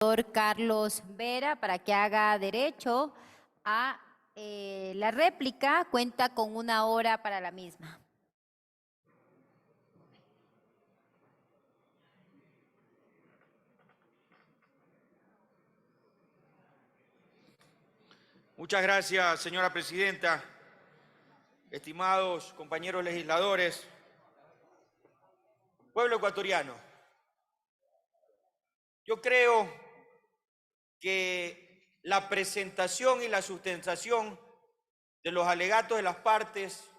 Doctor Carlos Vera para que haga derecho a la réplica. Cuenta con 1 hora para la misma. Muchas gracias, señora presidenta. Estimados compañeros legisladores, pueblo ecuatoriano, yo creo que la presentación y la sustentación de los alegatos de las partes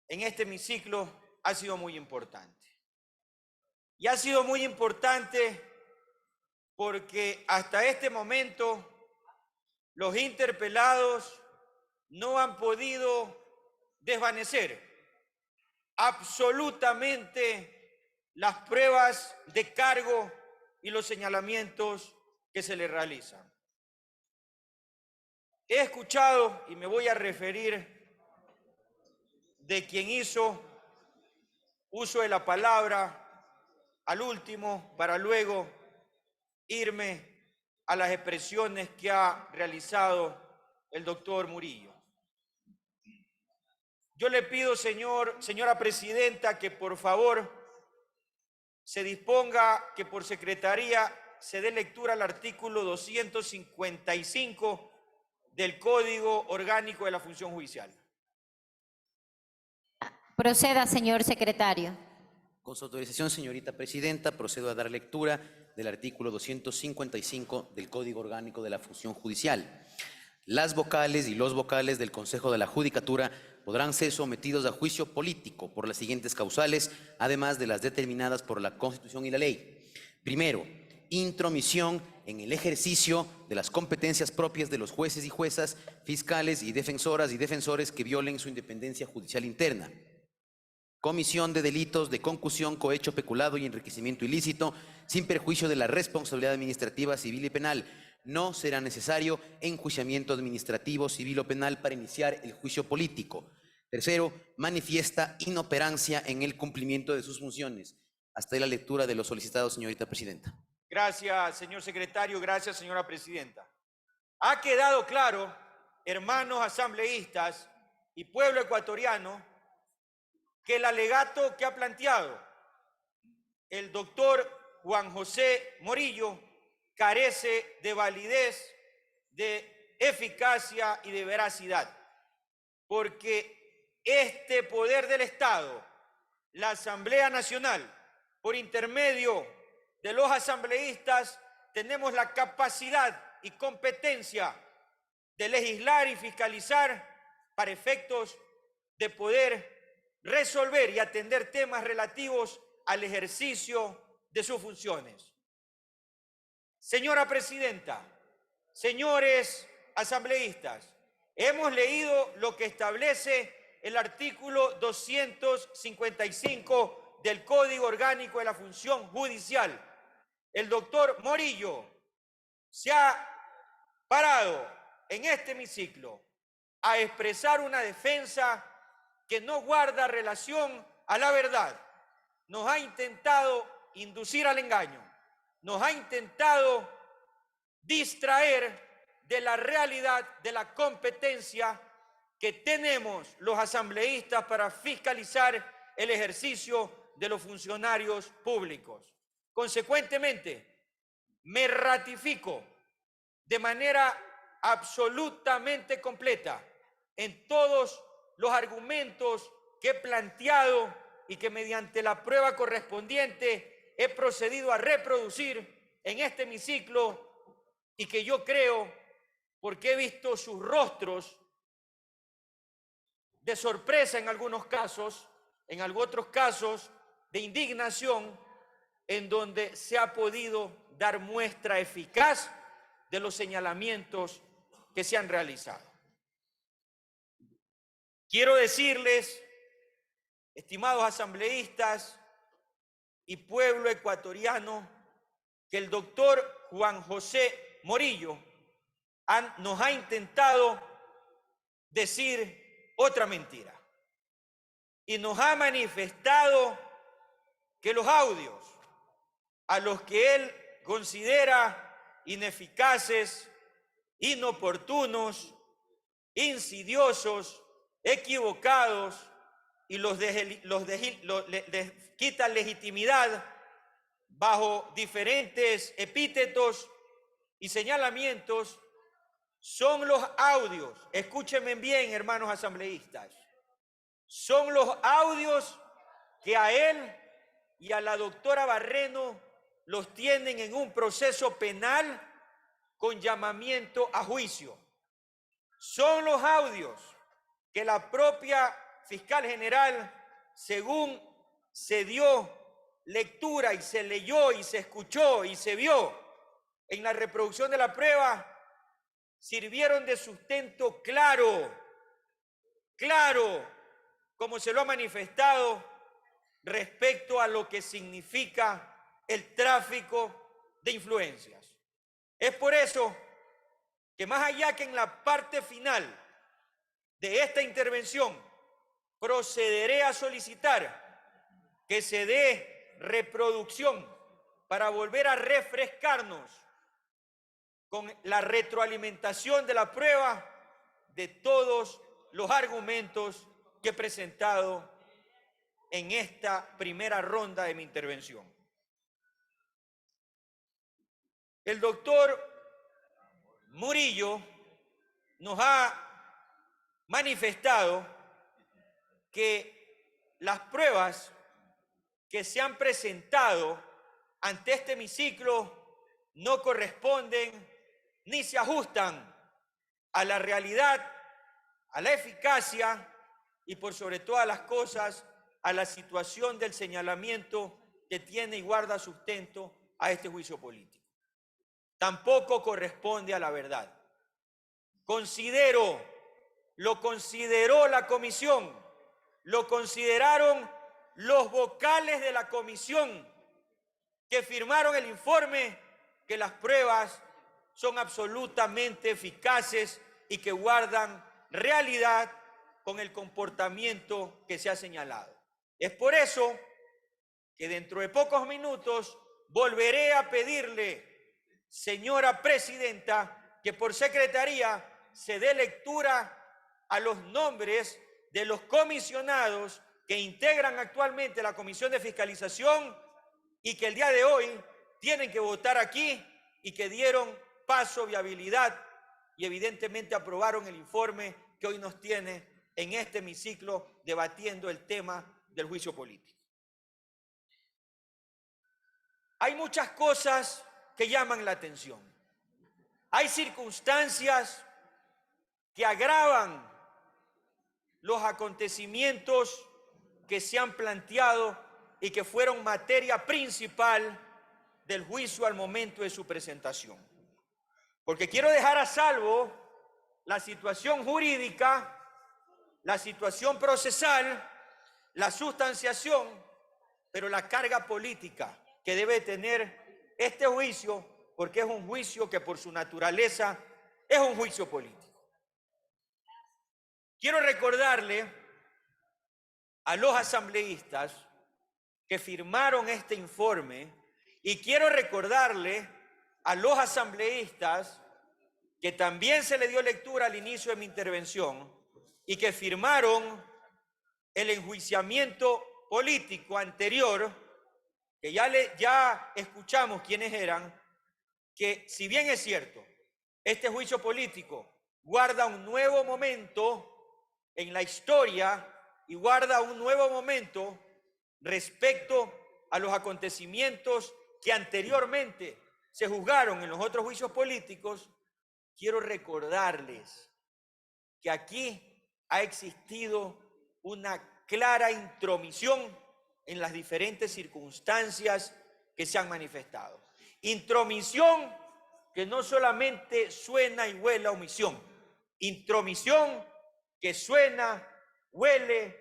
en este hemiciclo ha sido muy importante. Y ha sido muy importante porque hasta este momento los interpelados no han podido desvanecer absolutamente las pruebas de cargo y los señalamientos que se le realizan. He escuchado, y me voy a referir de quien hizo uso de la palabra al último, para luego irme a las expresiones que ha realizado el doctor Murillo. Yo le pido, señora presidenta, que por favor se disponga que por secretaría se dé lectura al artículo 255 del Código Orgánico de la Función Judicial. Proceda, señor secretario. Con su autorización, señorita presidenta, procedo a dar lectura del artículo 255 del Código Orgánico de la Función Judicial. Las vocales y los vocales del Consejo de la Judicatura podrán ser sometidos a juicio político por las siguientes causales, además de las determinadas por la Constitución y la ley. Primero, intromisión en el ejercicio de las competencias propias de los jueces y juezas, fiscales y defensoras y defensores que violen su independencia judicial interna. Comisión de delitos de concusión, cohecho, peculado y enriquecimiento ilícito, sin perjuicio de la responsabilidad administrativa, civil y penal. No será necesario enjuiciamiento administrativo, civil o penal para iniciar el juicio político. Tercero, manifiesta inoperancia en el cumplimiento de sus funciones. Hasta ahí la lectura de lo solicitado, señorita presidenta. Gracias, señor secretario. Gracias, señora presidenta. Ha quedado claro, hermanos asambleístas y pueblo ecuatoriano, que el alegato que ha planteado el doctor Juan José Morillo carece de validez, de eficacia y de veracidad, porque este poder del Estado, la Asamblea Nacional, por intermedio de los asambleístas, tenemos la capacidad y competencia de legislar y fiscalizar para efectos de poder resolver y atender temas relativos al ejercicio de sus funciones. Señora presidenta, señores asambleístas, hemos leído lo que establece el artículo 255 del Código Orgánico de la Función Judicial. El doctor Morillo se ha parado en este hemiciclo a expresar una defensa que no guarda relación a la verdad. Nos ha intentado inducir al engaño, nos ha intentado distraer de la realidad, de la competencia que tenemos los asambleístas para fiscalizar el ejercicio de los funcionarios públicos. Consecuentemente, me ratifico de manera absolutamente completa en todos los argumentos que he planteado y que mediante la prueba correspondiente he procedido a reproducir en este hemiciclo, y que yo creo, porque he visto sus rostros de sorpresa en algunos casos, en otros casos de indignación, en donde se ha podido dar muestra eficaz de los señalamientos que se han realizado. Quiero decirles, estimados asambleístas y pueblo ecuatoriano, que el doctor Juan José Morillo nos ha intentado decir otra mentira y nos ha manifestado que los audios a los que él considera ineficaces, inoportunos, insidiosos, equivocados y les quitan legitimidad bajo diferentes epítetos y señalamientos, son los audios, escúchenme bien, hermanos asambleístas, son los audios que a él y a la doctora Barreno los tienen en un proceso penal con llamamiento a juicio. Son los audios que la propia fiscal general, según se dio lectura y se leyó y se escuchó y se vio en la reproducción de la prueba, sirvieron de sustento claro, como se lo ha manifestado respecto a lo que significa el tráfico de influencias. Es por eso que más allá que en la parte final de esta intervención procederé a solicitar que se dé reproducción para volver a refrescarnos con la retroalimentación de la prueba de todos los argumentos que he presentado en esta primera ronda de mi intervención. El doctor Murillo nos ha manifestado que las pruebas que se han presentado ante este hemiciclo no corresponden ni se ajustan a la realidad, a la eficacia y por sobre todas las cosas a la situación del señalamiento que tiene y guarda sustento a este juicio político. Tampoco corresponde a la verdad. Lo consideró la comisión, lo consideraron los vocales de la comisión que firmaron el informe que las pruebas son absolutamente eficaces y que guardan realidad con el comportamiento que se ha señalado. Es por eso que dentro de pocos minutos volveré a pedirle, señora presidenta, que por secretaría se dé lectura a los nombres de los comisionados que integran actualmente la Comisión de Fiscalización y que el día de hoy tienen que votar aquí y que dieron paso, viabilidad y evidentemente aprobaron el informe que hoy nos tiene en este hemiciclo debatiendo el tema del juicio político. Hay muchas cosas que llaman la atención. Hay circunstancias que agravan los acontecimientos que se han planteado y que fueron materia principal del juicio al momento de su presentación. Porque quiero dejar a salvo la situación jurídica, la situación procesal, la sustanciación, pero la carga política que debe tener este juicio, porque es un juicio que por su naturaleza es un juicio político. Quiero recordarle a los asambleístas que firmaron este informe y quiero recordarle a los asambleístas que también se le dio lectura al inicio de mi intervención y que firmaron el enjuiciamiento político anterior, que ya escuchamos quiénes eran, que si bien es cierto, este juicio político guarda un nuevo momento en la historia y guarda un nuevo momento respecto a los acontecimientos que anteriormente se juzgaron en los otros juicios políticos, quiero recordarles que aquí ha existido una clara intromisión en las diferentes circunstancias que se han manifestado. Intromisión que no solamente suena y huele a omisión, intromisión que suena, huele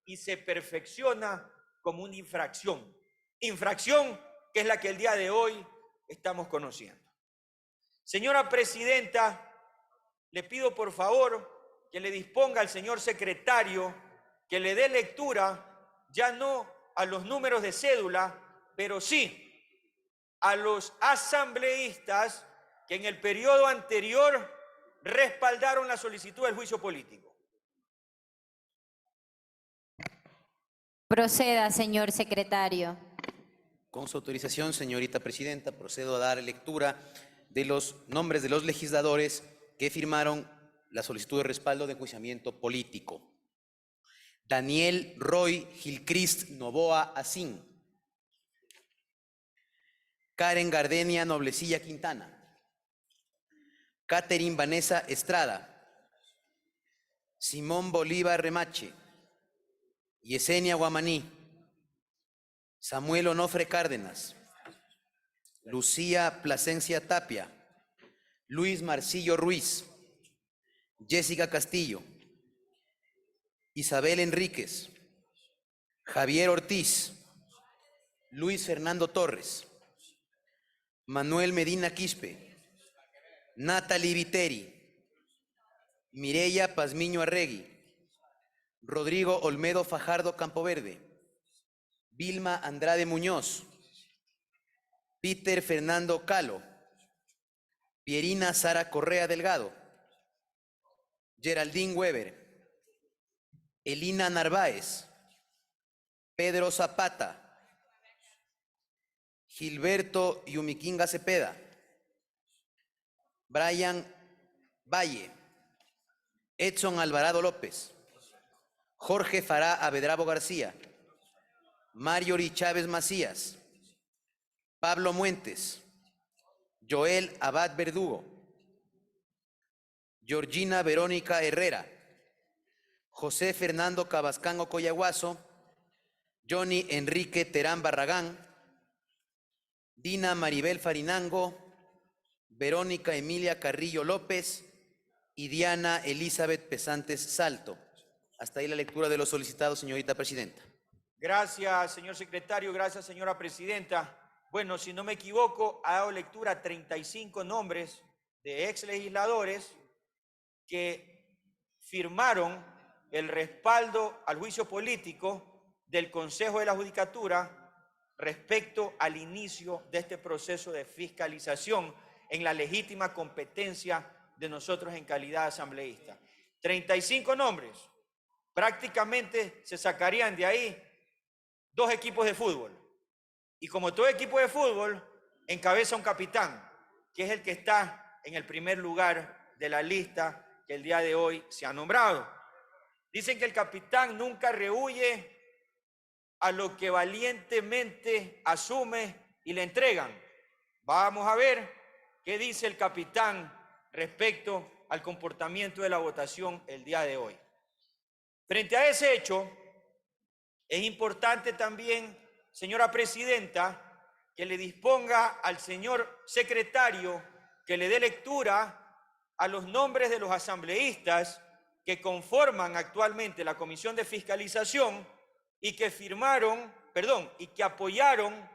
y se perfecciona como una infracción. Infracción que es la que el día de hoy estamos conociendo. Señora presidenta, le pido por favor que le disponga al señor secretario que le dé lectura, ya no a los números de cédula, pero sí a los asambleístas que en el periodo anterior respaldaron la solicitud del juicio político. Proceda, señor secretario. Con su autorización, señorita presidenta, procedo a dar lectura de los nombres de los legisladores que firmaron la solicitud de respaldo de enjuiciamiento político. Daniel Roy Gilchrist Novoa Asín. Karen Gardenia Noblecilla Quintana. Catherine Vanessa Estrada. Simón Bolívar Remache. Yesenia Guamaní. Samuel Onofre Cárdenas. Lucía Plasencia Tapia. Luis Marcillo Ruiz. Jessica Castillo. Isabel Enríquez. Javier Ortiz. Luis Fernando Torres. Manuel Medina Quispe. Natalie Viteri. Mireya Pazmiño Arregui. Rodrigo Olmedo Fajardo Campoverde. Vilma Andrade Muñoz. Peter Fernando Calo. Pierina Sara Correa Delgado. Geraldine Weber. Elina Narváez. Pedro Zapata. Gilberto Yumiquinga Cepeda. Brian Valle. Edson Alvarado López. Jorge Fará Avedrabo García. Mariori Chávez Macías. Pablo Muentes. Joel Abad Verdugo. Georgina Verónica Herrera. José Fernando Cabascango Coyahuaso. Johnny Enrique Terán Barragán. Dina Maribel Farinango. Verónica Emilia Carrillo López y Diana Elizabeth Pesantes Salto. Hasta ahí la lectura de los solicitados, señorita presidenta. Gracias, señor secretario. Gracias, señora presidenta. Bueno, si no me equivoco, ha dado lectura a 35 nombres de ex legisladores que firmaron el respaldo al juicio político del Consejo de la Judicatura respecto al inicio de este proceso de fiscalización en la legítima competencia de nosotros en calidad de asambleísta. 35 nombres. Prácticamente se sacarían de ahí 2 equipos de fútbol. Y como todo equipo de fútbol, encabeza un capitán, que es el que está en el primer lugar de la lista que el día de hoy se ha nombrado. Dicen que el capitán nunca rehúye a lo que valientemente asume y le entregan. Vamos a ver qué dice el capitán respecto al comportamiento de la votación el día de hoy. Frente a ese hecho, es importante también, señora presidenta, que le disponga al señor secretario que le dé lectura a los nombres de los asambleístas que conforman actualmente la Comisión de Fiscalización y que y que apoyaron,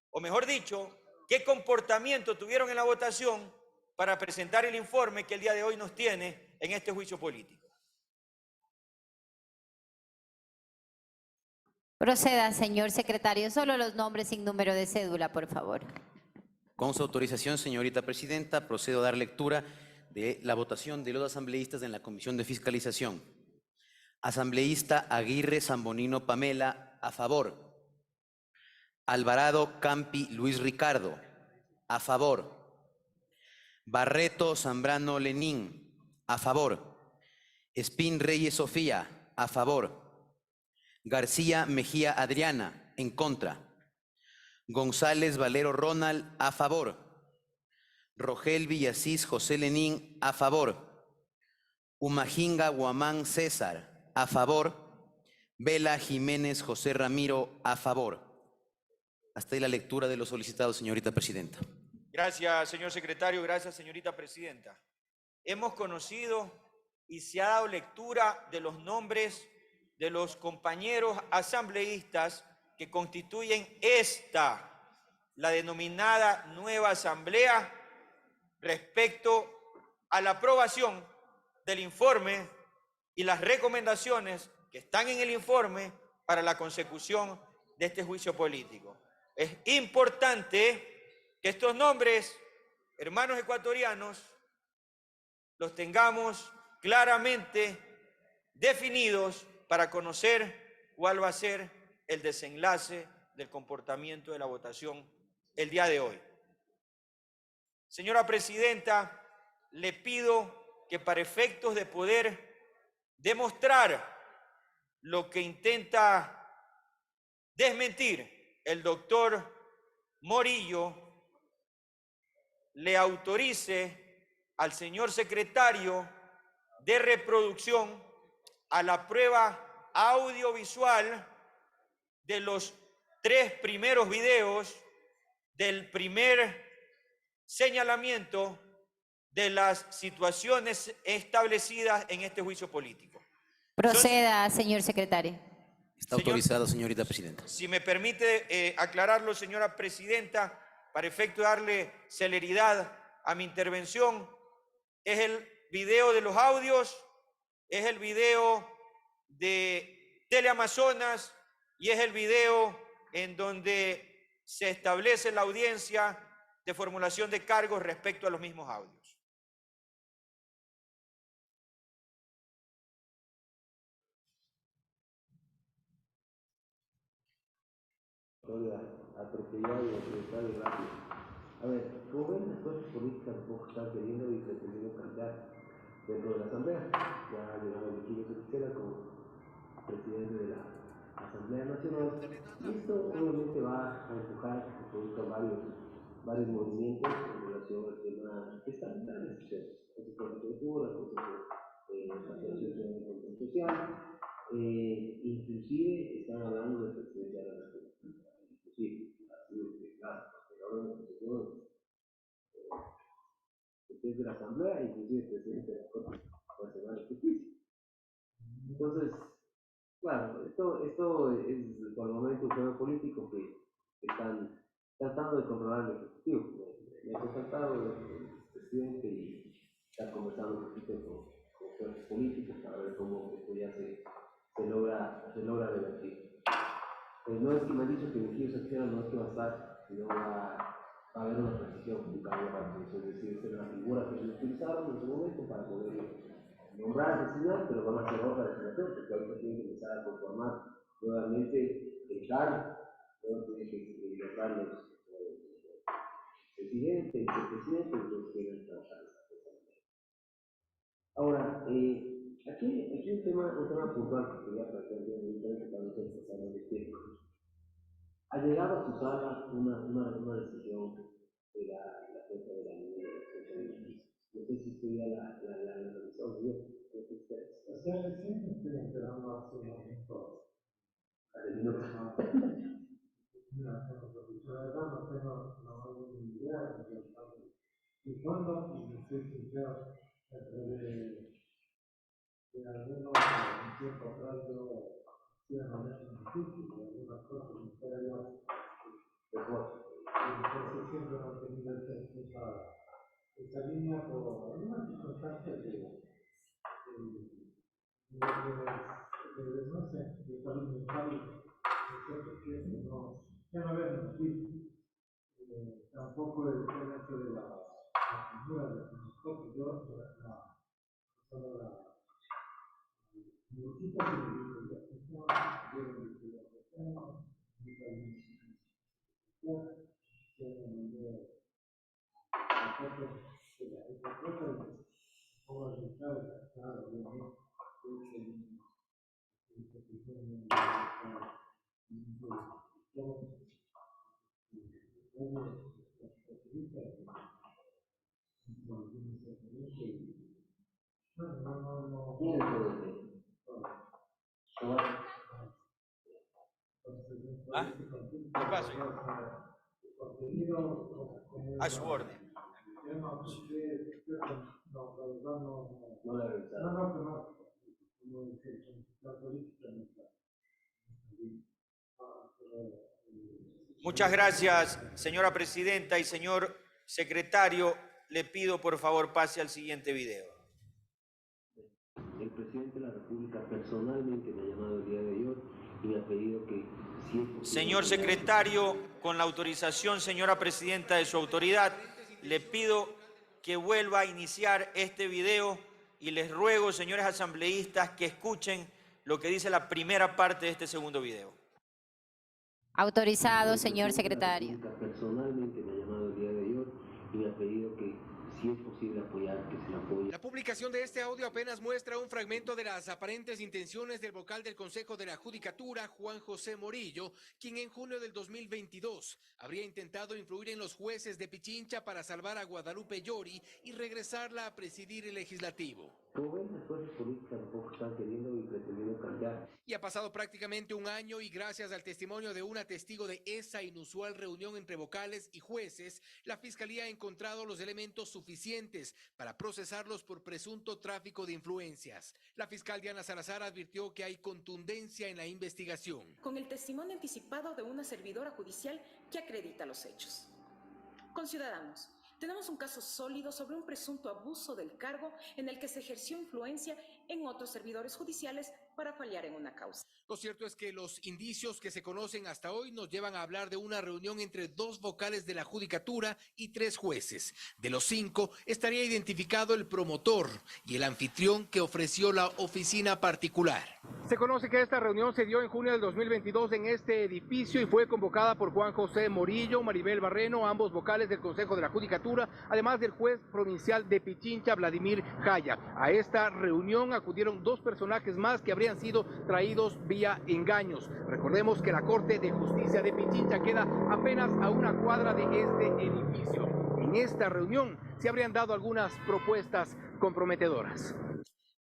o mejor dicho, qué comportamiento tuvieron en la votación para presentar el informe que el día de hoy nos tiene en este juicio político. Proceda, señor secretario. Solo los nombres sin número de cédula, por favor. Con su autorización, señorita presidenta, procedo a dar lectura de la votación de los asambleístas en la Comisión de Fiscalización. Asambleísta Aguirre Zambonino Pamela, a favor. Alvarado Campi Luis Ricardo, a favor. Barreto Zambrano Lenín, a favor. Espín Reyes Sofía, a favor. García Mejía Adriana, en contra. González Valero Ronald, a favor. Rogel Villasís José Lenín, a favor. Humajinga Guamán César, a favor. Vela Jiménez José Ramiro, a favor. Hasta ahí la lectura de los solicitados, señorita presidenta. Gracias, señor secretario. Gracias, señorita presidenta. Hemos conocido y se ha dado lectura de los nombres de los compañeros asambleístas que constituyen la denominada nueva asamblea, respecto a la aprobación del informe y las recomendaciones que están en el informe para la consecución de este juicio político. Es importante que estos nombres hermanos ecuatorianos, los tengamos claramente definidos para conocer cuál va a ser el desenlace del comportamiento de la votación el día de hoy. Señora Presidenta, le pido que para efectos de poder demostrar lo que intenta desmentir el doctor Morillo, le autorice al señor secretario de reproducción a la prueba audiovisual de los 3 primeros videos del primer señalamiento de las situaciones establecidas en este juicio político. Proceda, señor secretario. Está autorizado, señorita presidenta. Si me permite aclararlo, señora presidenta, para efecto de darle celeridad a mi intervención, es el video de los audios, es el video de Teleamazonas y es el video en donde se establece la audiencia de formulación de cargos respecto a los mismos audios. Atropellado y atropellado y rápido. A ver, como ven, las fuerzas políticas tampoco están queriendo y pretendiendo cambiar dentro de la Asamblea. Ya ha llegado el equipo Cera como presidente de la Asamblea Nacional. Y esto obviamente va a empujar a que se produzcan varios movimientos en relación al tema que están en la decisión. El sector de cultura, el Consejo de Asociación de Control Social, inclusive están hablando de presidencia de la República. Sí, así es, claro, porque ahora la posición es de la Asamblea, inclusive el presidente de la Corte Nacional de Justicia. Entonces, claro, esto es por el momento un juego político que están tratando de controlar el Ejecutivo. Me ha contactado el presidente y está conversando un poquito con fuerzas políticas para ver cómo esto ya se logra revertir. No es que me han dicho que el equipo secretario no es que va a estar, sino va a haber una transición, un cambio rápido. Es decir, esta es la figura que se utilizaron en su momento para poder nombrar, designar, pero van a hacer otra designación, porque ahorita tienen que empezar a conformar nuevamente el cargo, luego tienen que nombrar los presidentes, vicepresidentes, y los que deben trabajar esa cosa. Ahora, aquí hay un tema puntual que quería plantear yo directamente para nosotros pasar de tiempo. Ha llegado a su sala una decisión de la Junta de la Unión de Socialistas. No sé si usted ya la revisó bien. O sea, recién estoy enterando hace un momento. Hace minutos. Mira, la verdad no tengo ni idea de lo que estamos discutiendo y me estoy sincero de al menos un tiempo atrás yo hacía manejo difícil de algunas cosas que fuera yo mejor. Entonces siempre he mantenido esa línea por algunas circunstancias de no sé, de salud mental, que no, ya no veo ningún tampoco el hecho de la figura de los cosas, yo solo la necesito ¿Qué pasa? A su orden. No la revisaron. No. Muchas gracias, señora presidenta y señor secretario. Le pido, por favor, pase al siguiente video. El presidente de la República personalmente me ha llamado el día de hoy y me ha pedido que si es posible, Señor secretario, con la autorización, señora presidenta, de su autoridad, le pido que vuelva a iniciar este video y les ruego, señores asambleístas, que escuchen lo que dice la primera parte de este segundo video. Autorizado, señor secretario. Personalmente me ha llamado el día de hoy y me ha pedido que si es posible apoyar, que se le apoye. La publicación de este audio apenas muestra un fragmento de las aparentes intenciones del vocal del Consejo de la Judicatura, Juan José Morillo, quien en junio del 2022 habría intentado influir en los jueces de Pichincha para salvar a Guadalupe Llori y regresarla a presidir el legislativo. Como ven, las fuerzas políticas tampoco están queriendo y pretendiendo cambiar. Y ha pasado prácticamente un año y gracias al testimonio de una testigo de esa inusual reunión entre vocales y jueces, la Fiscalía ha encontrado los elementos suficientes para procesarlos por presunto tráfico de influencias. La fiscal Diana Salazar advirtió que hay contundencia en la investigación. Con el testimonio anticipado de una servidora judicial que acredita los hechos. Conciudadanos, tenemos un caso sólido sobre un presunto abuso del cargo en el que se ejerció influencia en otros servidores judiciales para fallar en una causa. Lo cierto es que los indicios que se conocen hasta hoy nos llevan a hablar de una reunión entre 2 vocales de la Judicatura y 3 jueces. De los 5 estaría identificado el promotor y el anfitrión que ofreció la oficina particular. Se conoce que esta reunión se dio en junio del 2022 en este edificio y fue convocada por Juan José Morillo, Maribel Barreno, ambos vocales del Consejo de la Judicatura, además del juez provincial de Pichincha, Vladimir Jaya. A esta reunión acudieron 2 personajes más que habrían sido traídos vía engaños. Recordemos que la Corte de Justicia de Pichincha queda apenas a una cuadra de este edificio. En esta reunión se habrían dado algunas propuestas comprometedoras.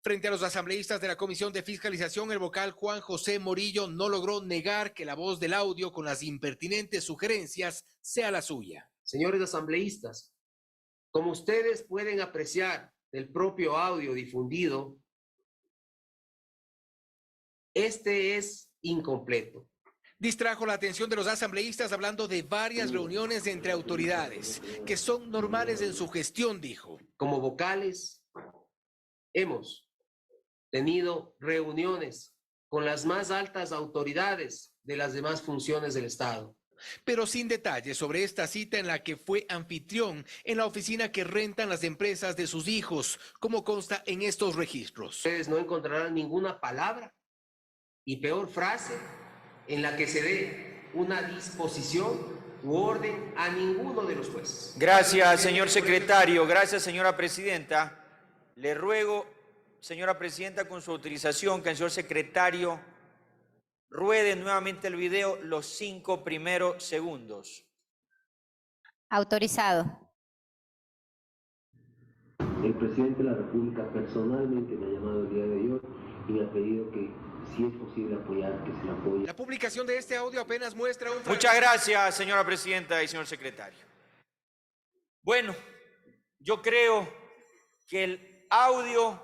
Frente a los asambleístas de la Comisión de Fiscalización, el vocal Juan José Morillo no logró negar que la voz del audio con las impertinentes sugerencias sea la suya. Señores asambleístas, como ustedes pueden apreciar del propio audio difundido, este es incompleto. Distrajo la atención de los asambleístas hablando de varias reuniones entre autoridades, que son normales en su gestión, dijo. Como vocales, hemos tenido reuniones con las más altas autoridades de las demás funciones del Estado. Pero sin detalles sobre esta cita en la que fue anfitrión en la oficina que rentan las empresas de sus hijos, como consta en estos registros. Ustedes no encontrarán ninguna palabra y peor frase en la que se dé una disposición u orden a ninguno de los jueces. Gracias, señor secretario. Gracias, señora presidenta. Le ruego, señora presidenta, con su autorización, que el señor secretario ruede nuevamente el video los 5 primeros segundos. Autorizado. El presidente de la República personalmente me ha llamado el día de hoy y me ha pedido que si es posible apoyar, que se le apoye. La publicación de este audio apenas muestra un... Muchas gracias, señora presidenta y señor secretario. Bueno, yo creo que el audio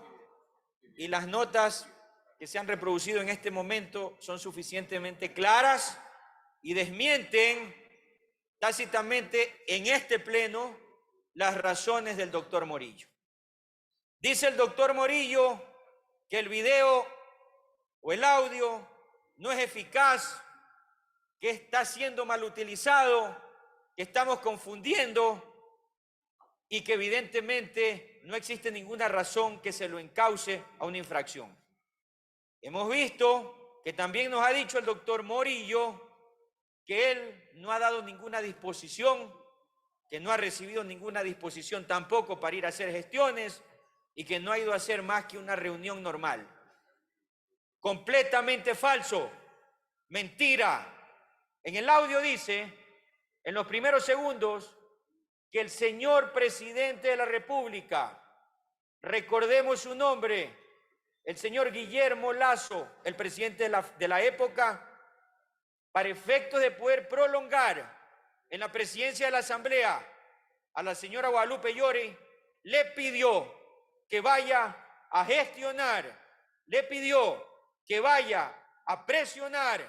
y las notas que se han reproducido en este momento son suficientemente claras y desmienten tácitamente en este pleno las razones del doctor Morillo. Dice el doctor Morillo que el video o el audio no es eficaz, que está siendo mal utilizado, que estamos confundiendo y que evidentemente no existe ninguna razón que se lo encauce a una infracción. Hemos visto que también nos ha dicho el doctor Morillo que él no ha dado ninguna disposición, que no ha recibido ninguna disposición tampoco para ir a hacer gestiones y que no ha ido a hacer más que una reunión normal. Completamente falso, mentira. En el audio dice, en los primeros segundos, que el señor presidente de la República, recordemos su nombre, el señor Guillermo Lasso, el presidente de la época, para efectos de poder prolongar en la presidencia de la Asamblea a la señora Guadalupe Llori, le pidió que vaya a gestionar, le pidió que vaya a presionar,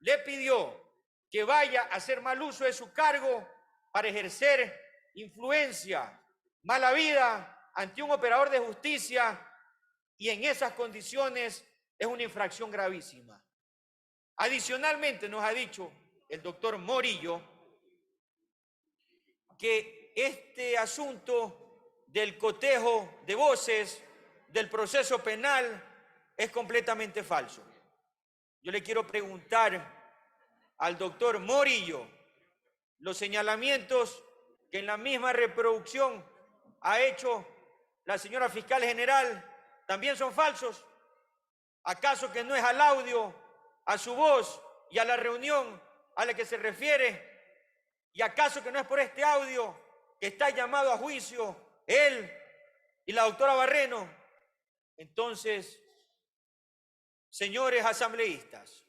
le pidió que vaya a hacer mal uso de su cargo para ejercer influencia, mala vida ante un operador de justicia, y en esas condiciones es una infracción gravísima. Adicionalmente nos ha dicho el doctor Morillo que este asunto del cotejo de voces, del proceso penal, es completamente falso. Yo le quiero preguntar al doctor Morillo, los señalamientos que en la misma reproducción ha hecho la señora fiscal general, ¿también son falsos? ¿Acaso que no es al audio, a su voz y a la reunión a la que se refiere? ¿Y acaso que no es por este audio que está llamado a juicio él y la doctora Barreno? Entonces, señores asambleístas,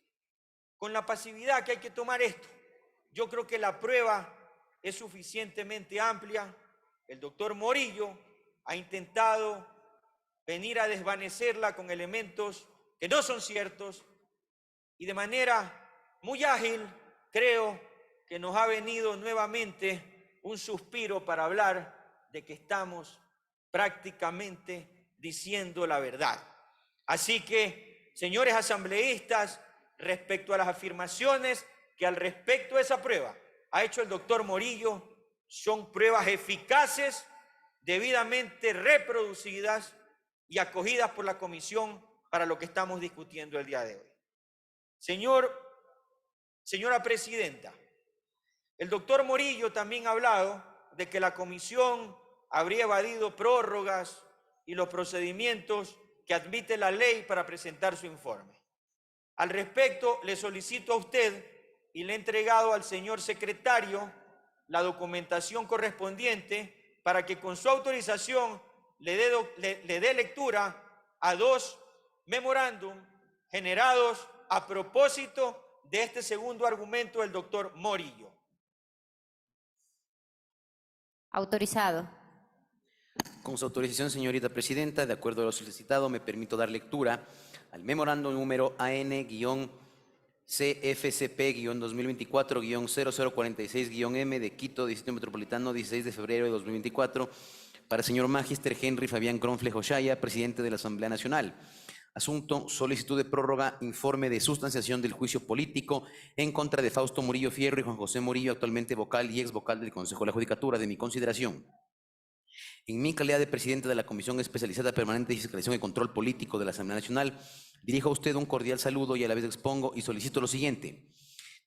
con la pasividad que hay que tomar esto, yo creo que la prueba es suficientemente amplia. El doctor Morillo ha intentado venir a desvanecerla con elementos que no son ciertos y de manera muy ágil creo que nos ha venido nuevamente un suspiro para hablar de que estamos prácticamente diciendo la verdad. Así que, señores asambleístas, respecto a las afirmaciones que al respecto de esa prueba ha hecho el doctor Morillo, son pruebas eficaces, debidamente reproducidas y acogidas por la comisión para lo que estamos discutiendo el día de hoy. Señora presidenta, el doctor Morillo también ha hablado de que la comisión habría evadido prórrogas y los procedimientos que admite la ley para presentar su informe. Al respecto, le solicito a usted y le he entregado al señor secretario la documentación correspondiente para que con su autorización le dé lectura a dos memorándum generados a propósito de este segundo argumento del doctor Morillo. Autorizado. Con su autorización, señorita presidenta, de acuerdo a lo solicitado, me permito dar lectura al memorándum número AN-CFCP-2024-0046-M de Quito, Distrito Metropolitano, 16 de febrero de 2024, para el señor Magister Henry Fabián Cronfle Joshaya, presidente de la Asamblea Nacional. Asunto: solicitud de prórroga, informe de sustanciación del juicio político en contra de Fausto Murillo Fierro y Juan José Murillo, actualmente vocal y ex vocal del Consejo de la Judicatura. De mi consideración, en mi calidad de presidente de la Comisión Especializada Permanente de Fiscalización y Control Político de la Asamblea Nacional, dirijo a usted un cordial saludo y a la vez expongo y solicito lo siguiente.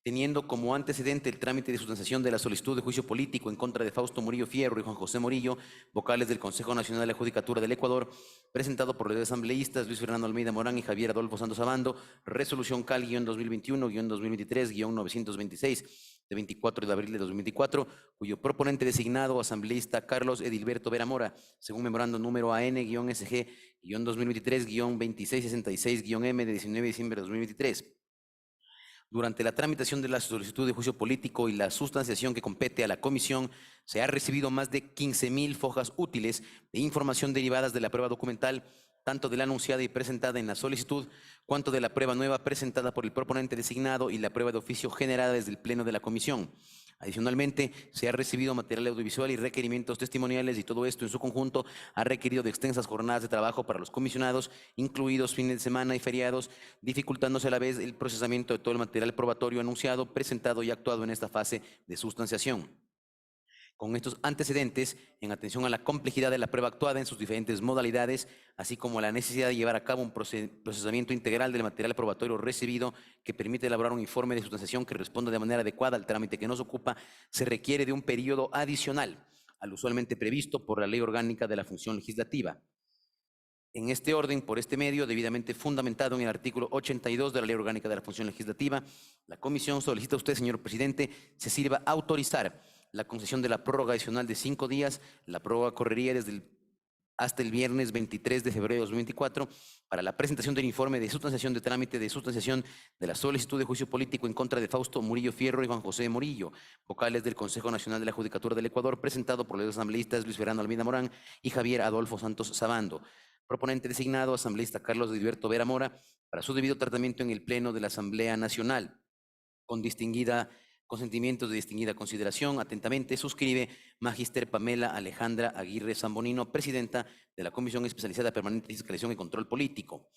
Teniendo como antecedente el trámite de sustanciación de la solicitud de juicio político en contra de Fausto Murillo Fierro y Juan José Murillo, vocales del Consejo Nacional de la Judicatura del Ecuador, presentado por los asambleístas Luis Fernando Almeida Morán y Javier Adolfo Santos Abando, resolución CAL-2021-2023-926 de 24 de abril de 2024, cuyo proponente designado asambleísta Carlos Edilberto Vera Mora, según memorando número AN-SG-2023-2666-M de 19 de diciembre de 2023. Durante la tramitación de la solicitud de juicio político y la sustanciación que compete a la comisión, se ha recibido más de 15.000 fojas útiles de información derivadas de la prueba documental, tanto de la anunciada y presentada en la solicitud, cuanto de la prueba nueva presentada por el proponente designado y la prueba de oficio generada desde el Pleno de la Comisión. Adicionalmente, se ha recibido material audiovisual y requerimientos testimoniales, y todo esto en su conjunto ha requerido de extensas jornadas de trabajo para los comisionados, incluidos fines de semana y feriados, dificultándose a la vez el procesamiento de todo el material probatorio anunciado, presentado y actuado en esta fase de sustanciación. Con estos antecedentes, en atención a la complejidad de la prueba actuada en sus diferentes modalidades, así como a la necesidad de llevar a cabo un procesamiento integral del material probatorio recibido que permite elaborar un informe de sustanciación que responda de manera adecuada al trámite que nos ocupa, se requiere de un periodo adicional al usualmente previsto por la Ley Orgánica de la Función Legislativa. En este orden, por este medio, debidamente fundamentado en el artículo 82 de la Ley Orgánica de la Función Legislativa, la Comisión solicita a usted, señor presidente, se sirva autorizar la concesión de la prórroga adicional de 5 días. La prórroga correría hasta el viernes 23 de febrero de 2024 para la presentación del informe de sustanciación de trámite de sustanciación de la solicitud de juicio político en contra de Fausto Murillo Fierro y Juan José Murillo, vocales del Consejo Nacional de la Judicatura del Ecuador, presentado por los asambleístas Luis Fernando Almeida Morán y Javier Adolfo Santos Sabando. Proponente designado, asambleísta Carlos Edilberto Vera Mora, para su debido tratamiento en el Pleno de la Asamblea Nacional. Con consentimientos de distinguida consideración, atentamente suscribe Magister Pamela Alejandra Aguirre Zambonino, presidenta de la Comisión Especializada Permanente de Fiscalización y Control Político.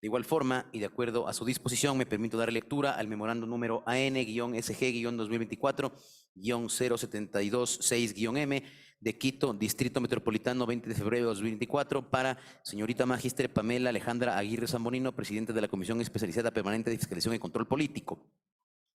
De igual forma, y de acuerdo a su disposición, me permito dar lectura al memorando número AN-SG-2024-0726-M de Quito, Distrito Metropolitano, 20 de febrero de 2024, para señorita Magíster Pamela Alejandra Aguirre Zambonino, presidenta de la Comisión Especializada Permanente de Fiscalización y Control Político.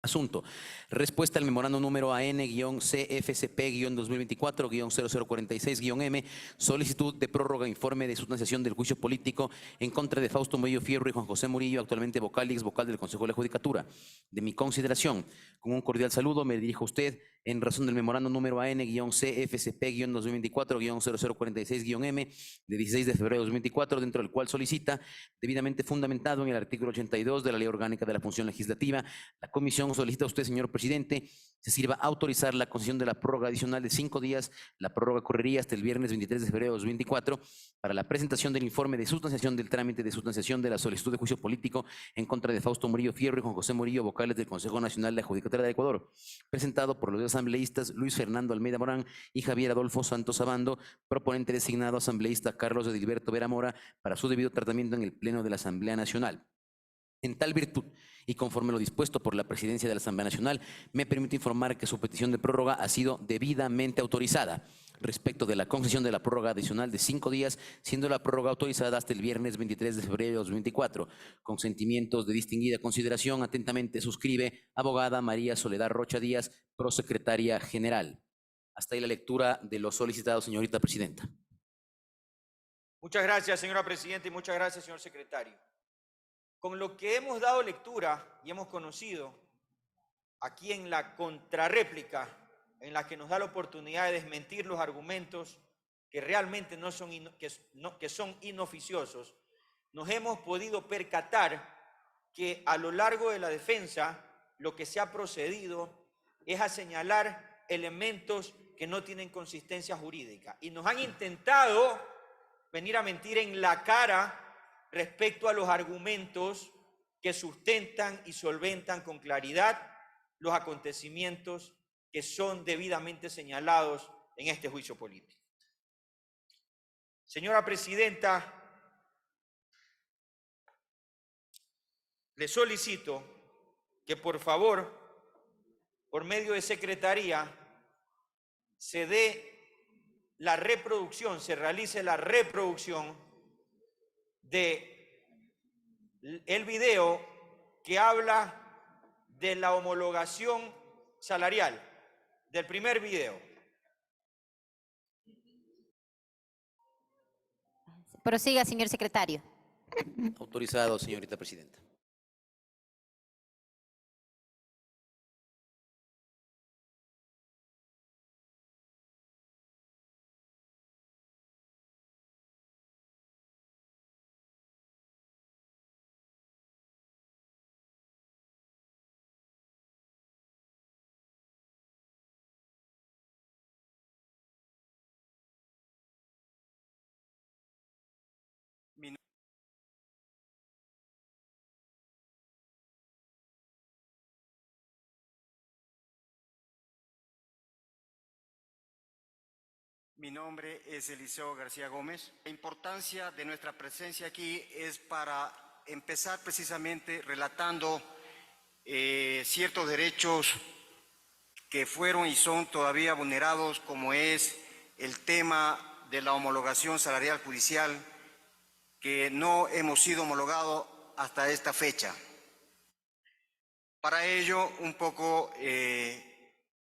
Asunto. Respuesta al memorándum número AN-CFCP-2024-0046-M, solicitud de prórroga informe de sustanciación del juicio político en contra de Fausto Murillo Fierro y Juan José Murillo, actualmente vocal y exvocal del Consejo de la Judicatura. De mi consideración, con un cordial saludo me dirijo a usted en razón del memorándum número AN-CFCP-2024-0046-M de 16 de febrero de 2024, dentro del cual solicita, debidamente fundamentado en el artículo 82 de la Ley Orgánica de la Función Legislativa, la Comisión solicita a usted, señor presidente, se sirva autorizar la concesión de la prórroga adicional de 5 días. La prórroga correría hasta el viernes 23 de febrero de 2024 para la presentación del informe de sustanciación del trámite de sustanciación de la solicitud de juicio político en contra de Fausto Murillo Fierro y Juan José Murillo, vocales del Consejo Nacional de la Judicatura de Ecuador, presentado por los asambleístas Luis Fernando Almeida Morán y Javier Adolfo Santos Abando, proponente designado asambleísta Carlos Edilberto Vera Mora, para su debido tratamiento en el Pleno de la Asamblea Nacional. En tal virtud, y conforme lo dispuesto por la Presidencia de la Asamblea Nacional, me permito informar que su petición de prórroga ha sido debidamente autorizada. Respecto de la concesión de la prórroga adicional de 5 días, siendo la prórroga autorizada hasta el viernes 23 de febrero de 2024. Con sentimientos de distinguida consideración, atentamente suscribe abogada María Soledad Rocha Díaz, prosecretaria general. Hasta ahí la lectura de lo solicitado, señorita presidenta. Muchas gracias, señora presidenta, y muchas gracias, señor secretario. Con lo que hemos dado lectura y hemos conocido aquí en la contrarréplica, en la que nos da la oportunidad de desmentir los argumentos que realmente que son inoficiosos, nos hemos podido percatar que a lo largo de la defensa lo que se ha procedido es a señalar elementos que no tienen consistencia jurídica y nos han intentado venir a mentir en la cara respecto a los argumentos que sustentan y solventan con claridad los acontecimientos que son debidamente señalados en este juicio político. Señora presidenta, le solicito que por favor, por medio de secretaría, se realice la reproducción de el video que habla de la homologación salarial, del primer video. Prosiga, señor secretario. Autorizado, señorita presidenta. Mi nombre es Eliseo García Gómez. La importancia de nuestra presencia aquí es para empezar precisamente relatando ciertos derechos que fueron y son todavía vulnerados, como es el tema de la homologación salarial judicial, que no hemos sido homologados hasta esta fecha. Para ello, un poco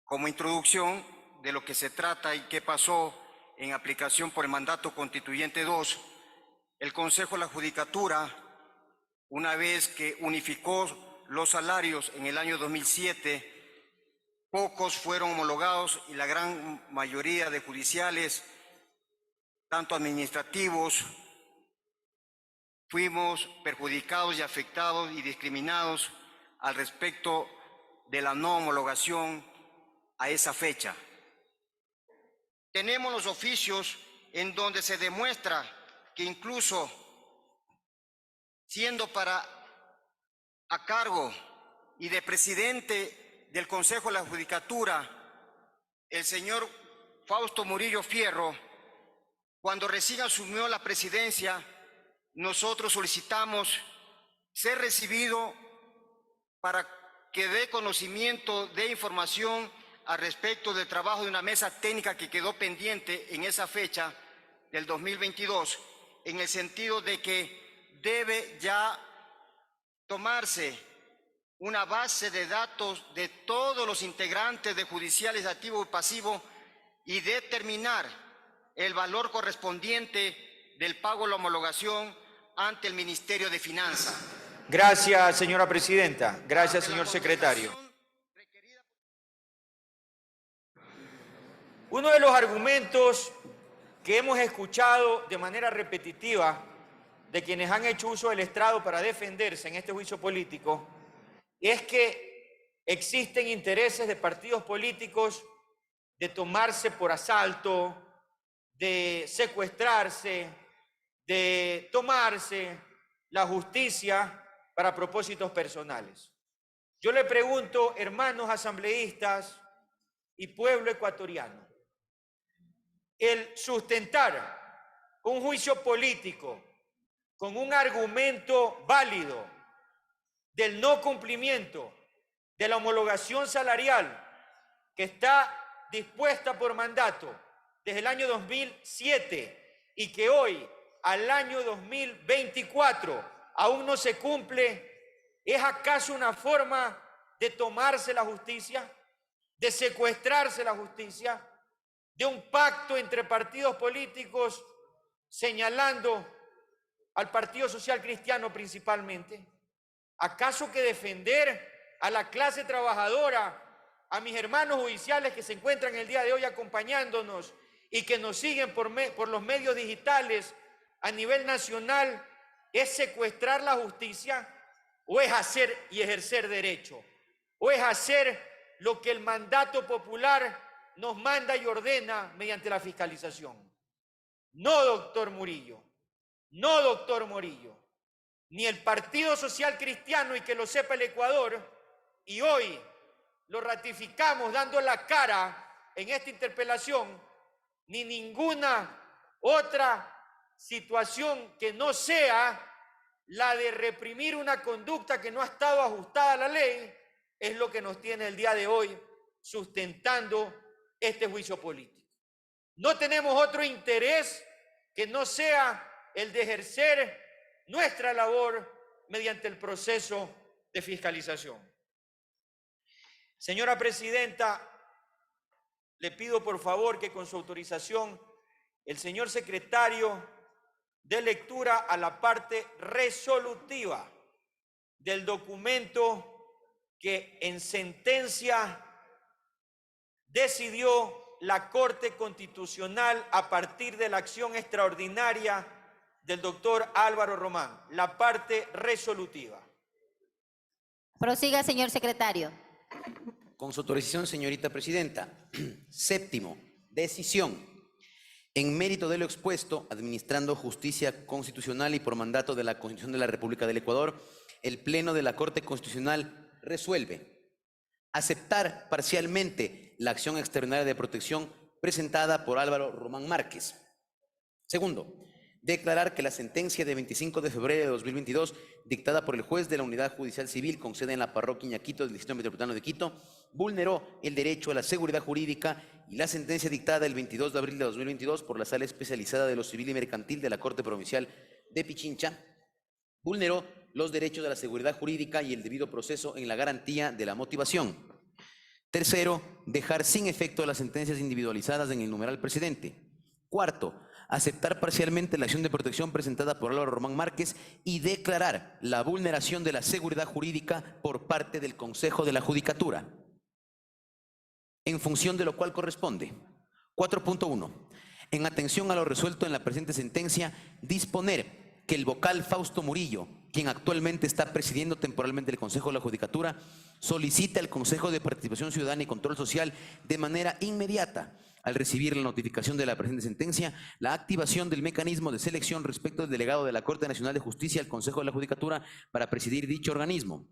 como introducción de lo que se trata y qué pasó en aplicación por el mandato constituyente 2, el Consejo de la Judicatura, una vez que unificó los salarios en el año 2007, pocos fueron homologados y la gran mayoría de judiciales, tanto administrativos, fuimos perjudicados y afectados y discriminados al respecto de la no homologación a esa fecha. Tenemos los oficios en donde se demuestra que incluso siendo a cargo y de presidente del Consejo de la Judicatura, el señor Fausto Murillo Fierro, cuando recién asumió la presidencia, nosotros solicitamos ser recibido para que dé conocimiento de información al respecto del trabajo de una mesa técnica que quedó pendiente en esa fecha del 2022, en el sentido de que debe ya tomarse una base de datos de todos los integrantes de judiciales activo y pasivo y determinar el valor correspondiente del pago de la homologación ante el Ministerio de Finanzas. Gracias, señora presidenta. Gracias, señor secretario. Uno de los argumentos que hemos escuchado de manera repetitiva de quienes han hecho uso del estrado para defenderse en este juicio político es que existen intereses de partidos políticos de tomarse por asalto, de secuestrarse, de tomarse la justicia para propósitos personales. Yo le pregunto, hermanos asambleístas y pueblo ecuatoriano, el sustentar un juicio político con un argumento válido del no cumplimiento de la homologación salarial que está dispuesta por mandato desde el año 2007 y que hoy, al año 2024, aún no se cumple, ¿es acaso una forma de tomarse la justicia, de secuestrarse la justicia, de un pacto entre partidos políticos señalando al Partido Social Cristiano principalmente? ¿Acaso que defender a la clase trabajadora, a mis hermanos judiciales que se encuentran el día de hoy acompañándonos y que nos siguen por los medios digitales a nivel nacional, es secuestrar la justicia? ¿O es hacer y ejercer derecho? ¿O es hacer lo que el mandato popular nos manda y ordena mediante la fiscalización? No, doctor Murillo. No, doctor Murillo. Ni el Partido Social Cristiano, y que lo sepa el Ecuador, y hoy lo ratificamos dando la cara en esta interpelación, ni ninguna otra situación que no sea la de reprimir una conducta que no ha estado ajustada a la ley, es lo que nos tiene el día de hoy sustentando este juicio político. No tenemos otro interés que no sea el de ejercer nuestra labor mediante el proceso de fiscalización. Señora presidenta, le pido por favor que con su autorización el señor secretario dé lectura a la parte resolutiva del documento que en sentencia decidió la Corte Constitucional a partir de la acción extraordinaria del doctor Álvaro Román, la parte resolutiva. Prosiga, señor secretario. Con su autorización, señorita presidenta. Séptimo, decisión. En mérito de lo expuesto, administrando justicia constitucional y por mandato de la Constitución de la República del Ecuador, el Pleno de la Corte Constitucional resuelve aceptar parcialmente la acción extraordinaria de protección presentada por Álvaro Román Márquez. Segundo, declarar que la sentencia de 25 de febrero de 2022, dictada por el juez de la Unidad Judicial Civil con sede en la parroquia Iñaquito del Distrito Metropolitano de Quito, vulneró el derecho a la seguridad jurídica, y la sentencia dictada el 22 de abril de 2022 por la Sala Especializada de lo Civil y Mercantil de la Corte Provincial de Pichincha, vulneró los derechos de la seguridad jurídica y el debido proceso en la garantía de la motivación. Tercero, dejar sin efecto las sentencias individualizadas en el numeral precedente. Cuarto, aceptar parcialmente la acción de protección presentada por Álvaro Román Márquez y declarar la vulneración de la seguridad jurídica por parte del Consejo de la Judicatura. En función de lo cual corresponde. 4.1. En atención a lo resuelto en la presente sentencia, disponer que el vocal Fausto Murillo, quien actualmente está presidiendo temporalmente el Consejo de la Judicatura, solicite al Consejo de Participación Ciudadana y Control Social de manera inmediata, al recibir la notificación de la presente sentencia, la activación del mecanismo de selección respecto del delegado de la Corte Nacional de Justicia al Consejo de la Judicatura para presidir dicho organismo.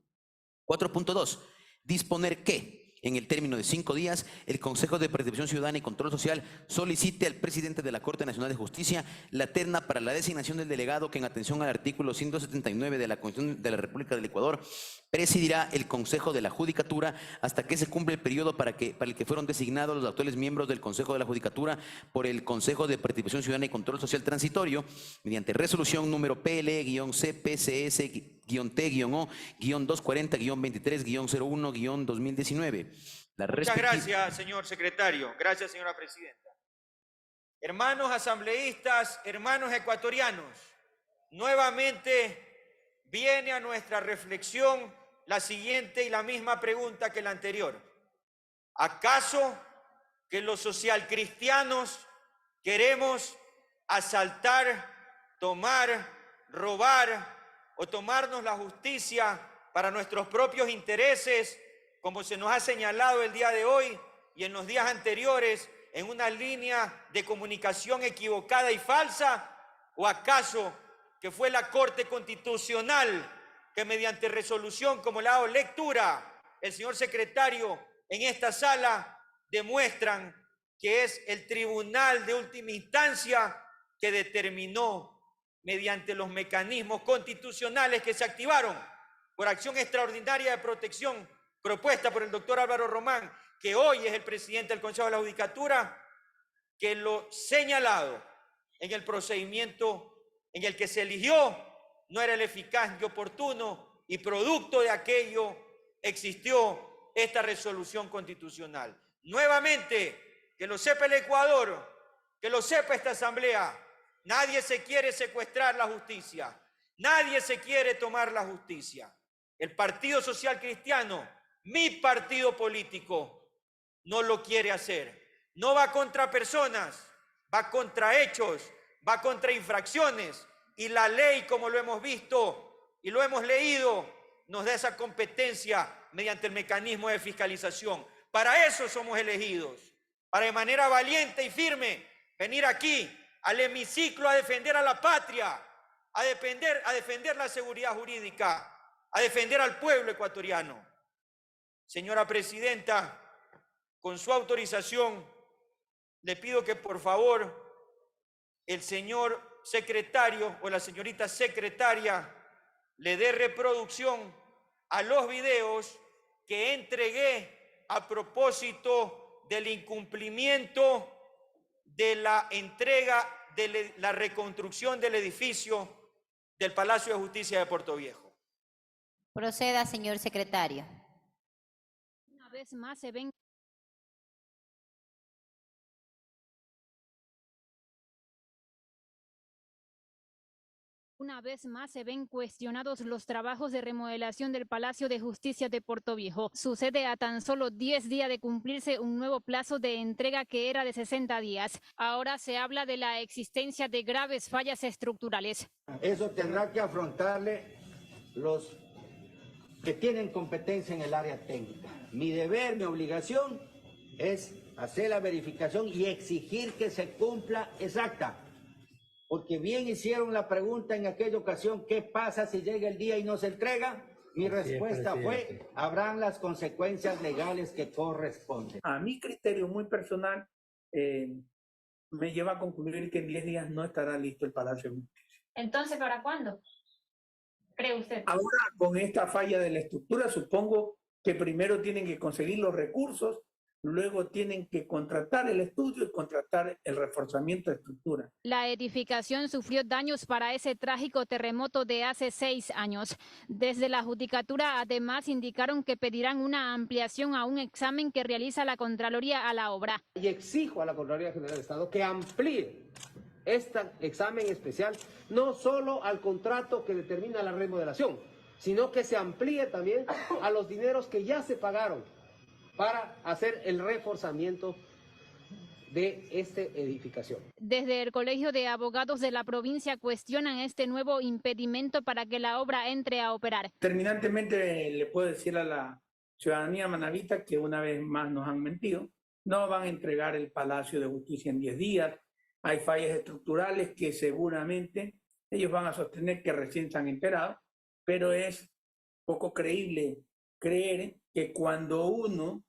4.2. Disponer que, en el término de 5 días, el Consejo de Participación Ciudadana y Control Social solicite al presidente de la Corte Nacional de Justicia la terna para la designación del delegado que, en atención al artículo 179 de la Constitución de la República del Ecuador, presidirá el Consejo de la Judicatura hasta que se cumpla el periodo para el que fueron designados los actuales miembros del Consejo de la Judicatura por el Consejo de Participación Ciudadana y Control Social Transitorio, mediante resolución número PL-CPS-T-240-23-23-01-2019. Muchas gracias, señor secretario. Gracias, señora presidenta. Hermanos asambleístas, hermanos ecuatorianos, nuevamente viene a nuestra reflexión la siguiente y la misma pregunta que la anterior. ¿Acaso que los socialcristianos queremos asaltar, tomar, robar o tomarnos la justicia para nuestros propios intereses, como se nos ha señalado el día de hoy y en los días anteriores, en una línea de comunicación equivocada y falsa? ¿O acaso que fue la Corte Constitucional que, mediante resolución, como le ha dado lectura el señor secretario en esta sala, demuestran que es el tribunal de última instancia que determinó, mediante los mecanismos constitucionales que se activaron por acción extraordinaria de protección propuesta por el doctor Álvaro Román, que hoy es el presidente del Consejo de la Judicatura, que lo señalado en el procedimiento en el que se eligió no era el eficaz y oportuno, y producto de aquello existió esta resolución constitucional. Nuevamente, que lo sepa el Ecuador, que lo sepa esta asamblea, nadie se quiere secuestrar la justicia, nadie se quiere tomar la justicia. El Partido Social Cristiano, mi partido político, no lo quiere hacer. No va contra personas, va contra hechos, va contra infracciones, y la ley, como lo hemos visto y lo hemos leído, nos da esa competencia mediante el mecanismo de fiscalización. Para eso somos elegidos, para de manera valiente y firme venir aquí al hemiciclo a defender a la patria, a defender la seguridad jurídica, a defender al pueblo ecuatoriano. Señora presidenta, con su autorización, le pido que por favor el señor secretario o la señorita secretaria le dé reproducción a los videos que entregué a propósito del incumplimiento de la entrega de la reconstrucción del edificio del Palacio de Justicia de Puerto Viejo. Proceda, señor secretario. Una vez más se ven cuestionados los trabajos de remodelación del Palacio de Justicia de Puerto Viejo. Sucede a tan solo 10 días de cumplirse un nuevo plazo de entrega que era de 60 días. Ahora se habla de la existencia de graves fallas estructurales. Eso tendrá que afrontarle los que tienen competencia en el área técnica. Mi deber, mi obligación es hacer la verificación y exigir que se cumpla exacta. Porque bien hicieron la pregunta en aquella ocasión, ¿qué pasa si llega el día y no se entrega? Mi respuesta fue, habrán las consecuencias legales que corresponden. A mi criterio muy personal, me lleva a concluir que en 10 días no estará listo el Palacio de Justicia. Entonces, ¿para cuándo cree usted? Ahora, con esta falla de la estructura, supongo que primero tienen que conseguir los recursos, luego tienen que contratar el estudio y contratar el reforzamiento de estructura. La edificación sufrió daños para ese trágico terremoto de hace 6 años. Desde la Judicatura, además, indicaron que pedirán una ampliación a un examen que realiza la Contraloría a la obra. Y exijo a la Contraloría General del Estado que amplíe este examen especial, no solo al contrato que determina la remodelación, sino que se amplíe también a los dineros que ya se pagaron para hacer el reforzamiento de esta edificación. Desde el Colegio de Abogados de la provincia cuestionan este nuevo impedimento para que la obra entre a operar. Terminantemente le puedo decir a la ciudadanía manabita que una vez más nos han mentido. No van a entregar el Palacio de Justicia en 10 días. Hay fallas estructurales que seguramente ellos van a sostener que recién se han enterado, pero es poco creíble creer que cuando uno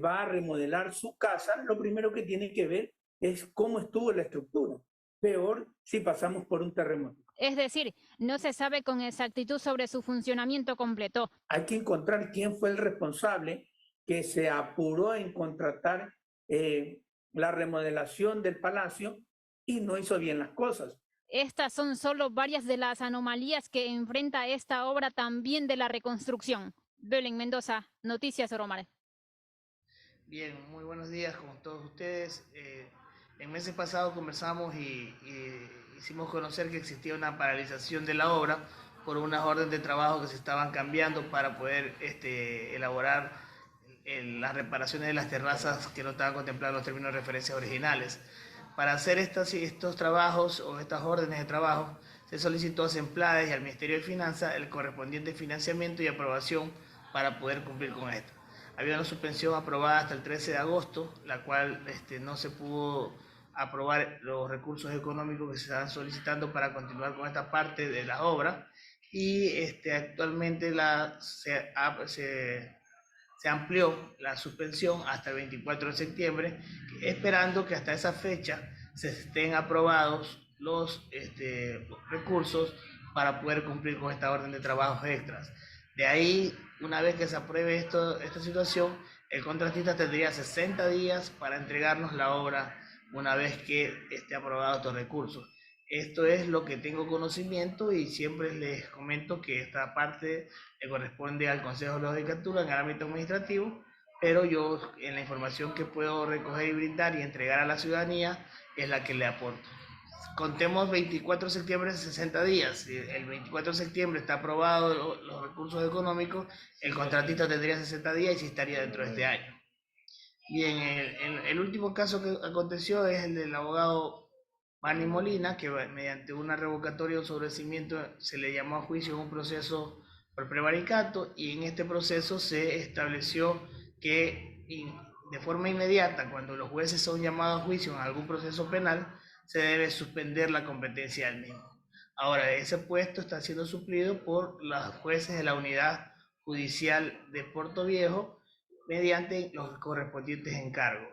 va a remodelar su casa, lo primero que tiene que ver es cómo estuvo la estructura. Peor si pasamos por un terremoto. Es decir, no se sabe con exactitud sobre su funcionamiento completo. Hay que encontrar quién fue el responsable que se apuró en contratar la remodelación del palacio y no hizo bien las cosas. Estas son solo varias de las anomalías que enfrenta esta obra también de la reconstrucción. Belén Mendoza, Noticias Oromar. Bien, muy buenos días con todos ustedes. En meses pasados conversamos y hicimos conocer que existía una paralización de la obra por unas órdenes de trabajo que se estaban cambiando para poder elaborar las reparaciones de las terrazas que no estaban contempladas en los términos de referencia originales. Para hacer estos trabajos o estas órdenes de trabajo, se solicitó a Semplades y al Ministerio de Finanzas el correspondiente financiamiento y aprobación para poder cumplir con esto. Había una suspensión aprobada hasta el 13 de agosto, la cual no se pudo aprobar los recursos económicos que se estaban solicitando para continuar con esta parte de la obra, y actualmente se amplió la suspensión hasta el 24 de septiembre, esperando que hasta esa fecha se estén aprobados los recursos para poder cumplir con esta orden de trabajos extras. De ahí, una vez que se apruebe esta situación, el contratista tendría 60 días para entregarnos la obra una vez que esté aprobado estos recursos. Esto es lo que tengo conocimiento y siempre les comento que esta parte le corresponde al Consejo de la Judicatura en el ámbito administrativo, pero yo en la información que puedo recoger y brindar y entregar a la ciudadanía es la que le aporto. Contemos 24 de septiembre, 60 días. Si el 24 de septiembre está aprobado los recursos económicos, el contratista tendría 60 días y sí estaría dentro de este año. Bien, el último caso que aconteció es el del abogado Manny Molina, que mediante una revocatoria o sobreseimiento se le llamó a juicio en un proceso por prevaricato, y en este proceso se estableció que de forma inmediata, cuando los jueces son llamados a juicio en algún proceso penal, se debe suspender la competencia del mismo. Ahora, ese puesto está siendo suplido por los jueces de la Unidad Judicial de Puerto Viejo mediante los correspondientes encargos.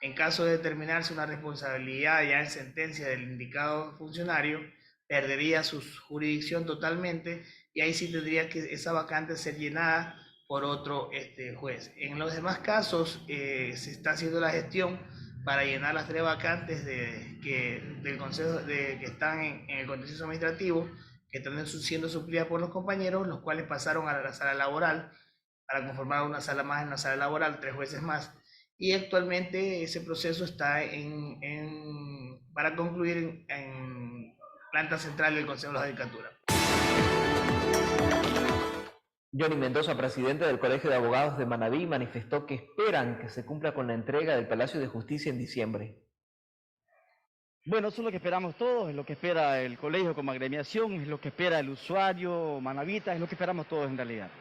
En caso de determinarse una responsabilidad ya en sentencia del indicado funcionario, perdería su jurisdicción totalmente, y ahí sí tendría que esa vacante ser llenada por otro juez. En los demás casos se está haciendo la gestión para llenar las 3 vacantes del Consejo que están en el contencioso administrativo, que están siendo suplidas por los compañeros, los cuales pasaron a la sala laboral para conformar una sala más en la sala laboral, 3 jueces más. Y actualmente ese proceso está para concluir en planta central del Consejo de la Judicatura. Johnny Mendoza, presidente del Colegio de Abogados de Manabí, manifestó que esperan que se cumpla con la entrega del Palacio de Justicia en diciembre. Bueno, eso es lo que esperamos todos, es lo que espera el colegio como agremiación, es lo que espera el usuario manabita, es lo que esperamos todos en realidad.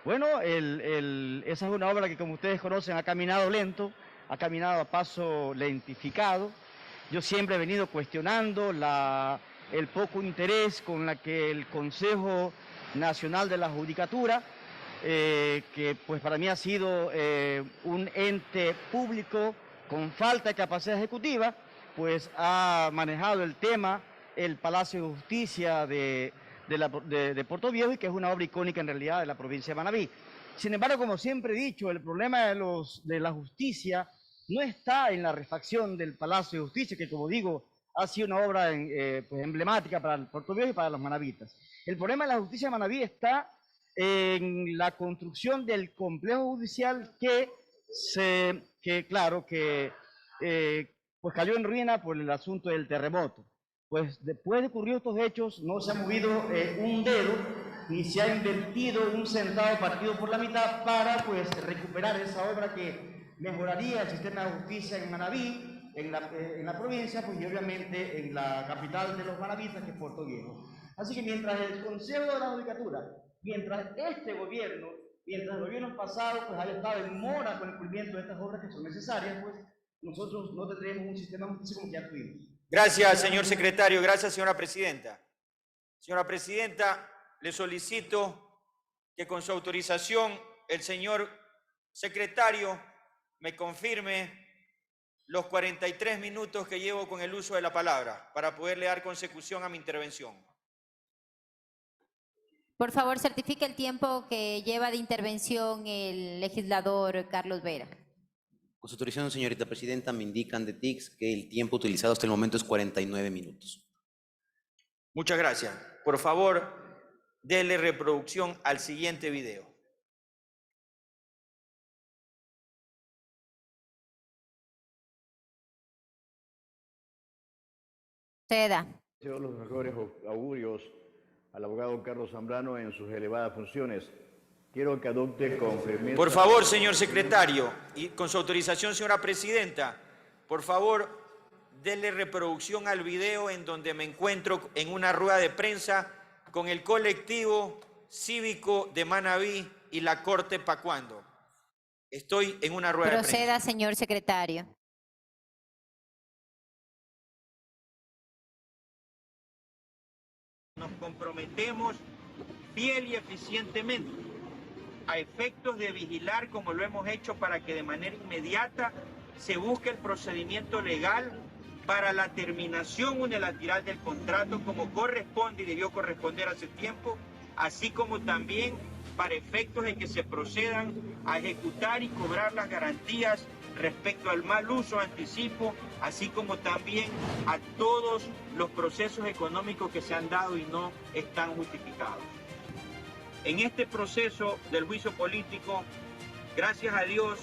Bueno, esa es una obra que, como ustedes conocen, ha caminado lento, ha caminado a paso lentificado. Yo siempre he venido cuestionando el poco interés con la que el Consejo Nacional de la Judicatura, que pues para mí ha sido un ente público con falta de capacidad ejecutiva, pues ha manejado el tema, el Palacio de Justicia de Puerto Viejo, y que es una obra icónica en realidad de la provincia de Manabí. Sin embargo, como siempre he dicho, el problema de la justicia no está en la refacción del Palacio de Justicia, que, como digo, ha sido una obra pues emblemática para el Puerto Viejo y para los manabitas. El problema de la justicia de Manabí está en la construcción del complejo judicial que pues cayó en ruina por el asunto del terremoto. Pues después de ocurrir estos hechos no se ha movido un dedo ni se ha invertido un centavo partido por la mitad para pues recuperar esa obra que mejoraría el sistema de justicia en Manabí, en la provincia, pues y obviamente en la capital de los manabitas, que es Puerto Viejo. Así que mientras el Consejo de la Judicatura, mientras el gobierno pasado pues haya estado en mora con el cumplimiento de estas obras que son necesarias, pues nosotros no tendremos un sistema de justicia como ya tuvimos. Gracias, señor secretario. Gracias, señora presidenta. Señora presidenta, le solicito que con su autorización el señor secretario me confirme los 43 minutos que llevo con el uso de la palabra para poderle dar consecución a mi intervención. Por favor, certifique el tiempo que lleva de intervención el legislador Carlos Vera. Con su autorización, señorita presidenta, me indican de TICS que el tiempo utilizado hasta el momento es 49 minutos. Muchas gracias. Por favor, dele reproducción al siguiente video. Ceda. Deseo los mejores augurios al abogado Carlos Zambrano en sus elevadas funciones. Quiero que adopte con firmeza... Por favor, señor secretario, y con su autorización, señora presidenta, por favor, dele reproducción al video en donde me encuentro en una rueda de prensa con el colectivo cívico de Manabí y la Corte Pacuando. Estoy en una rueda de prensa. Proceda, señor secretario. Nos comprometemos fiel y eficientemente a efectos de vigilar, como lo hemos hecho, para que de manera inmediata se busque el procedimiento legal para la terminación unilateral del contrato como corresponde y debió corresponder hace tiempo, así como también para efectos de que se procedan a ejecutar y cobrar las garantías respecto al mal uso, anticipo, así como también a todos los procesos económicos que se han dado y no están justificados. En este proceso del juicio político, gracias a Dios,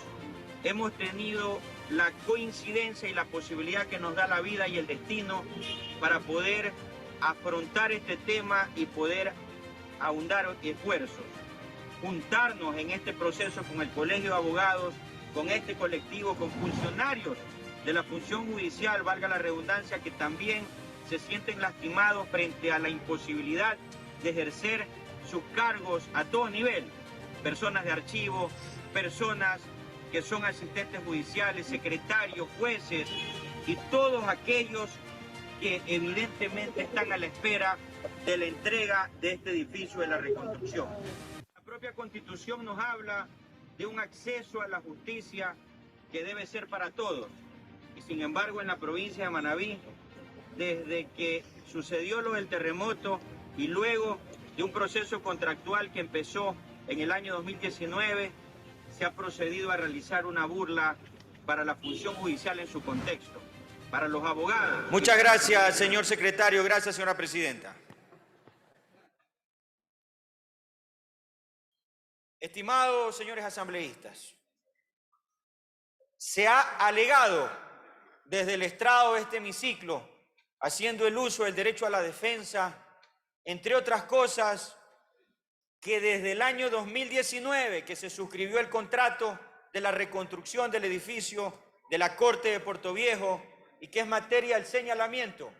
hemos tenido la coincidencia y la posibilidad que nos da la vida y el destino para poder afrontar este tema y poder ahondar esfuerzos, juntarnos en este proceso con el Colegio de Abogados, con este colectivo, con funcionarios de la función judicial, valga la redundancia, que también se sienten lastimados frente a la imposibilidad de ejercer sus cargos a todo nivel, personas de archivo, personas que son asistentes judiciales, secretarios, jueces y todos aquellos que evidentemente están a la espera de la entrega de este edificio de la reconstrucción. La propia Constitución nos habla de un acceso a la justicia que debe ser para todos. Y sin embargo, en la provincia de Manabí, desde que sucedió lo del terremoto y luego de un proceso contractual que empezó en el año 2019, se ha procedido a realizar una burla para la función judicial en su contexto, para los abogados. Muchas gracias, señor secretario. Gracias, señora presidenta. Estimados señores asambleístas, se ha alegado desde el estrado de este hemiciclo, haciendo el uso del derecho a la defensa, entre otras cosas, que desde el año 2019, que se suscribió el contrato de la reconstrucción del edificio de la Corte de Portoviejo y que es materia del señalamiento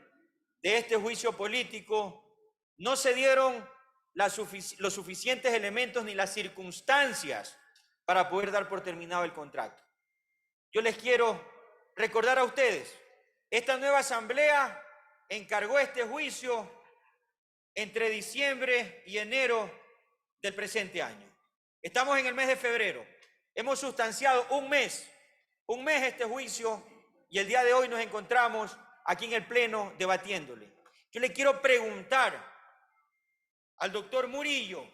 de este juicio político, no se dieron los suficientes elementos ni las circunstancias para poder dar por terminado el contrato. Yo les quiero recordar a ustedes, esta nueva asamblea encargó este juicio entre diciembre y enero del presente año. Estamos en el mes de febrero. Hemos sustanciado un mes este juicio y el día de hoy nos encontramos aquí en el Pleno debatiéndole. Yo le quiero preguntar al doctor Murillo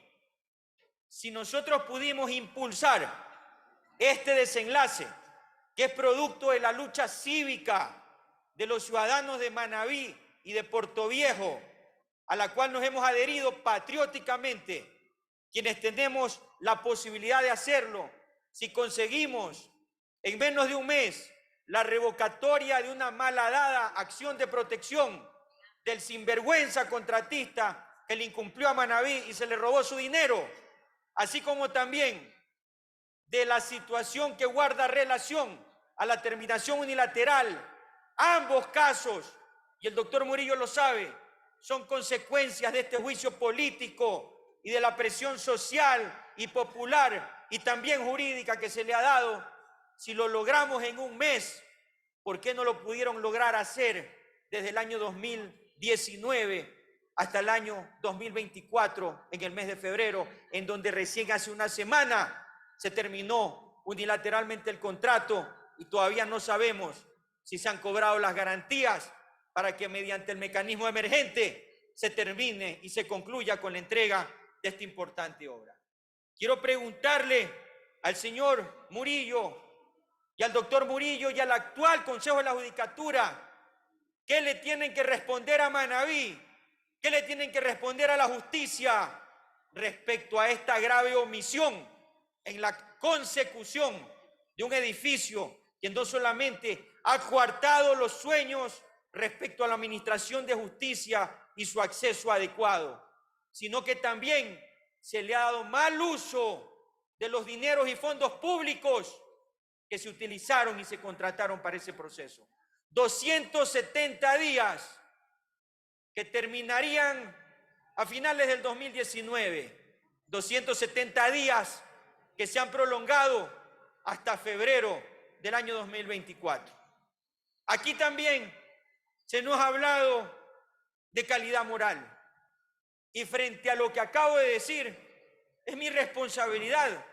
si nosotros pudimos impulsar este desenlace que es producto de la lucha cívica de los ciudadanos de Manabí y de Portoviejo, a la cual nos hemos adherido patrióticamente, quienes tenemos la posibilidad de hacerlo, si conseguimos en menos de un mes la revocatoria de una malhadada acción de protección del sinvergüenza contratista que le incumplió a Manabí y se le robó su dinero, así como también de la situación que guarda relación a la terminación unilateral. Ambos casos, y el doctor Murillo lo sabe, son consecuencias de este juicio político y de la presión social y popular y también jurídica que se le ha dado. Si lo logramos en un mes, ¿por qué no lo pudieron lograr hacer desde el año 2019 hasta el año 2024, en el mes de febrero, en donde recién hace una semana se terminó unilateralmente el contrato y todavía no sabemos si se han cobrado las garantías para que mediante el mecanismo emergente se termine y se concluya con la entrega de esta importante obra. Quiero preguntarle al señor Murillo y al doctor Murillo y al actual Consejo de la Judicatura, ¿qué le tienen que responder a Manabí? ¿Qué le tienen que responder a la justicia respecto a esta grave omisión en la consecución de un edificio que no solamente ha coartado los sueños respecto a la administración de justicia y su acceso adecuado, sino que también se le ha dado mal uso de los dineros y fondos públicos que se utilizaron y se contrataron para ese proceso? 270 días que terminarían a finales del 2019, 270 días que se han prolongado hasta febrero del año 2024. Aquí también se nos ha hablado de calidad moral. Y frente a lo que acabo de decir, es mi responsabilidad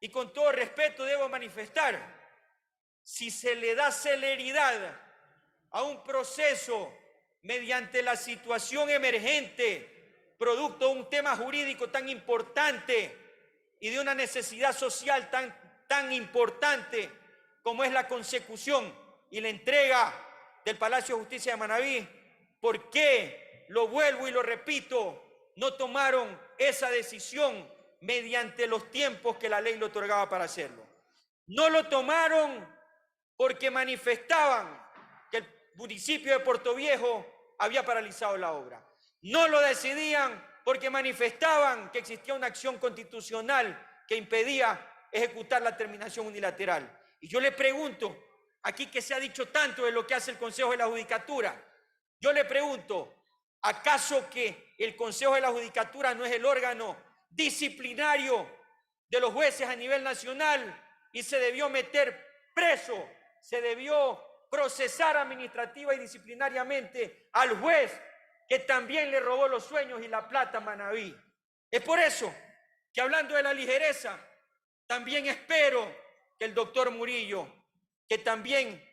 y con todo respeto debo manifestar, si se le da celeridad a un proceso mediante la situación emergente, producto de un tema jurídico tan importante y de una necesidad social tan importante como es la consecución y la entrega del Palacio de Justicia de Manabí, ¿por qué, lo vuelvo y lo repito, no tomaron esa decisión mediante los tiempos que la ley le otorgaba para hacerlo? No lo tomaron porque manifestaban que el municipio de Portoviejo había paralizado la obra. No lo decidían porque manifestaban que existía una acción constitucional que impedía ejecutar la terminación unilateral. Y yo le pregunto, aquí que se ha dicho tanto de lo que hace el Consejo de la Judicatura, yo le pregunto, ¿acaso que el Consejo de la Judicatura no es el órgano disciplinario de los jueces a nivel nacional y se debió meter preso, se debió procesar administrativa y disciplinariamente al juez que también le robó los sueños y la plata a Manabí? Es por eso que, hablando de la ligereza, también espero que el doctor Murillo, que también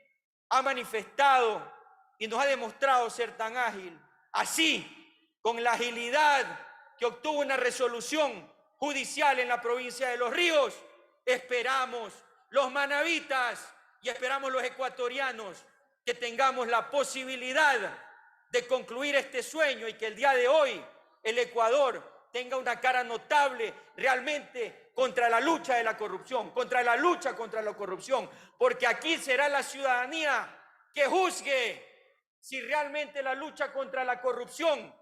ha manifestado y nos ha demostrado ser tan ágil, así, con la agilidad que obtuvo una resolución judicial en la provincia de Los Ríos, esperamos los manavitas y esperamos los ecuatorianos que tengamos la posibilidad de concluir este sueño y que el día de hoy el Ecuador tenga una cara notable realmente contra la lucha de la corrupción, contra la lucha contra la corrupción, porque aquí será la ciudadanía que juzgue si realmente la lucha contra la corrupción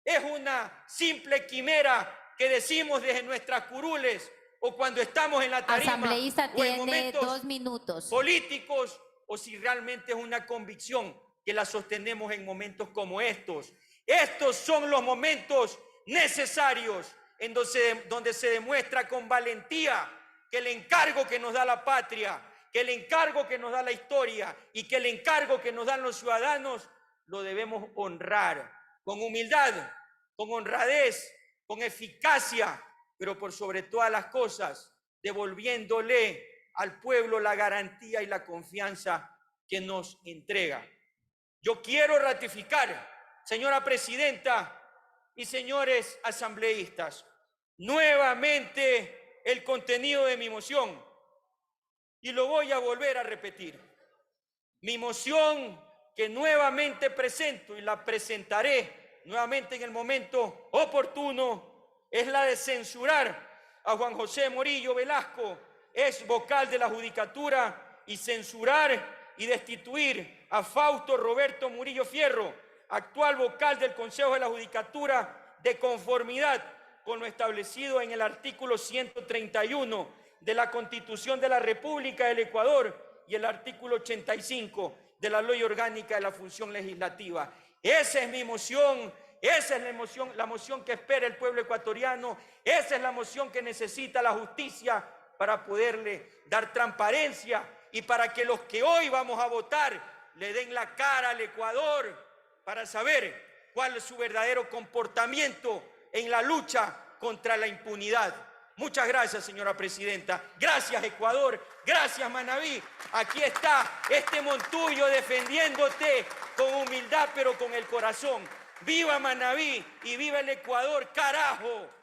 es una simple quimera que decimos desde nuestras curules o cuando estamos en la tarima Asambleísta, o en tiene momentos 2 minutos. políticos, o si realmente es una convicción que la sostenemos en momentos como estos. Estos son los momentos necesarios en donde se demuestra con valentía que el encargo que nos da la patria, que el encargo que nos da la historia y que el encargo que nos dan los ciudadanos lo debemos honrar con humildad, con honradez, con eficacia, pero por sobre todas las cosas, devolviéndole al pueblo la garantía y la confianza que nos entrega. Yo quiero ratificar, señora presidenta y señores asambleístas, nuevamente el contenido de mi moción, y lo voy a volver a repetir. Mi moción que nuevamente presento y la presentaré nuevamente en el momento oportuno es la de censurar a Juan José Morillo Velasco, ex vocal de la Judicatura, y censurar y destituir a Fausto Roberto Murillo Fierro, actual vocal del Consejo de la Judicatura, de conformidad con lo establecido en el artículo 131 de la Constitución de la República del Ecuador y el artículo 85 de la Ley Orgánica de la Función Legislativa. Esa es mi moción, esa es la moción que espera el pueblo ecuatoriano, esa es la moción que necesita la justicia para poderle dar transparencia y para que los que hoy vamos a votar le den la cara al Ecuador para saber cuál es su verdadero comportamiento en la lucha contra la impunidad. Muchas gracias, señora presidenta. Gracias, Ecuador. Gracias, Manabí. Aquí está este Montullo defendiéndote con humildad, pero con el corazón. ¡Viva Manabí y viva el Ecuador, carajo!